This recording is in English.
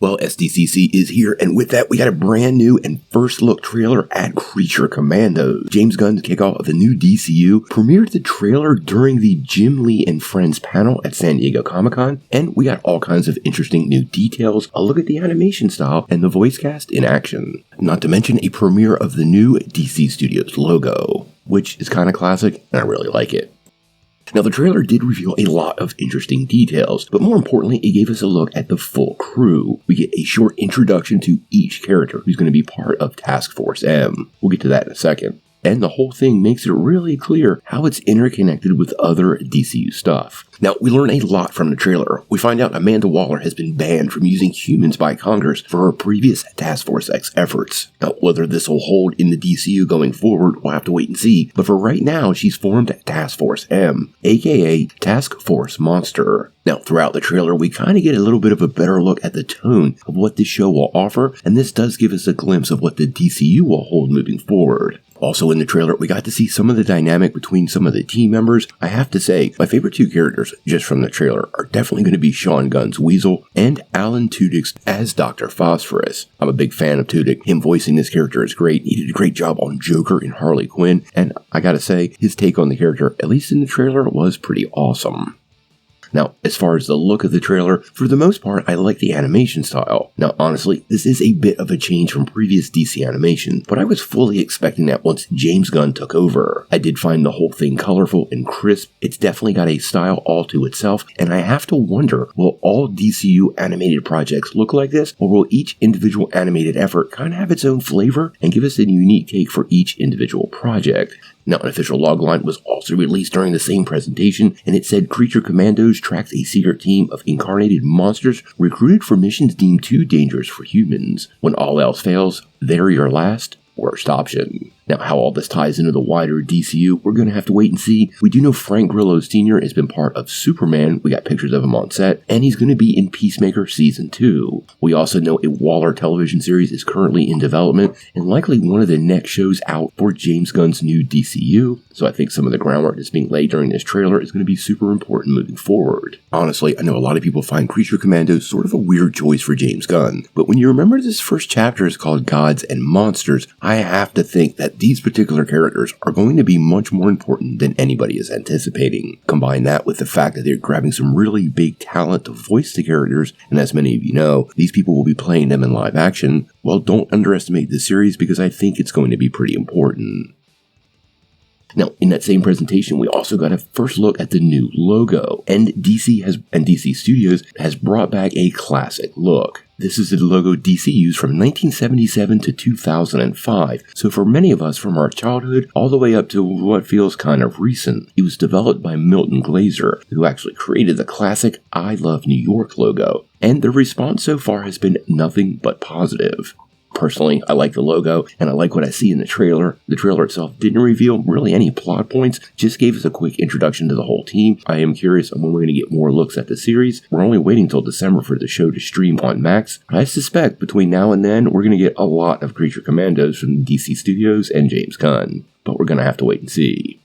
Well, SDCC is here, and with that, we got a brand new and first look trailer at Creature Commandos. James Gunn's kickoff of the new DCU premiered the trailer during the Jim Lee and Friends panel at San Diego Comic-Con, and we got all kinds of interesting new details, a look at the animation style, and the voice cast in action. Not to mention a premiere of the new DC Studios logo, which is kind of classic, and I really like it. Now, the trailer did reveal a lot of interesting details, but more importantly, it gave us a look at the full crew. We get a short introduction to each character who's going to be part of Task Force M. We'll get to that in a second. And the whole thing makes it really clear how it's interconnected with other DCU stuff. Now, we learn a lot from the trailer. We find out Amanda Waller has been banned from using humans by Congress for her previous Task Force X efforts. Now, whether this will hold in the DCU going forward, we'll have to wait and see, but for right now, she's formed Task Force M, aka Task Force Monster. Now, throughout the trailer, we kind of get a little bit of a better look at the tone of what this show will offer, and this does give us a glimpse of what the DCU will hold moving forward. Also in the trailer, we got to see some of the dynamic between some of the team members. I have to say, my favorite two characters, just from the trailer, are definitely going to be Sean Gunn's Weasel and Alan Tudyk's as Dr. Phosphorus. I'm a big fan of Tudyk. Him voicing this character is great. He did a great job on Joker and Harley Quinn, and I gotta say, his take on the character, at least in the trailer, was pretty awesome. Now, as far as the look of the trailer, for the most part, I like the animation style. Now, honestly, this is a bit of a change from previous DC animation, but I was fully expecting that once James Gunn took over. I did find the whole thing colorful and crisp. It's definitely got a style all to itself, and I have to wonder, will all DCU animated projects look like this, or will each individual animated effort kind of have its own flavor and give us a unique take for each individual project? Now, an official logline was also released during the same presentation, and it said Creature Commandos tracks a secret team of incarnated monsters recruited for missions deemed too dangerous for humans. When all else fails, they're your last, worst option. Now, how all this ties into the wider DCU, we're going to have to wait and see. We do know Frank Grillo Sr. has been part of Superman. We got pictures of him on set, and he's going to be in Peacemaker Season 2. We also know a Waller television series is currently in development, and likely one of the next shows out for James Gunn's new DCU, so I think some of the groundwork that's being laid during this trailer is going to be super important moving forward. Honestly, I know a lot of people find Creature Commandos sort of a weird choice for James Gunn, but when you remember this first chapter is called Gods and Monsters, I have to think that these particular characters are going to be much more important than anybody is anticipating. Combine that with the fact that they're grabbing some really big talent to voice the characters, and as many of you know, these people will be playing them in live action. Well, don't underestimate this series because I think it's going to be pretty important. Now, in that same presentation, we also got a first look at the new logo, and DC Studios has brought back a classic look. This is the logo DC used from 1977 to 2005, so for many of us from our childhood all the way up to what feels kind of recent. It was developed by Milton Glaser, who actually created the classic I Love New York logo, and the response so far has been nothing but positive. Personally, I like the logo, and I like what I see in the trailer. The trailer itself didn't reveal really any plot points, just gave us a quick introduction to the whole team. I am curious on when we're going to get more looks at the series. We're only waiting till December for the show to stream on Max. I suspect between now and then, we're going to get a lot of Creature Commandos from DC Studios and James Gunn, but we're going to have to wait and see.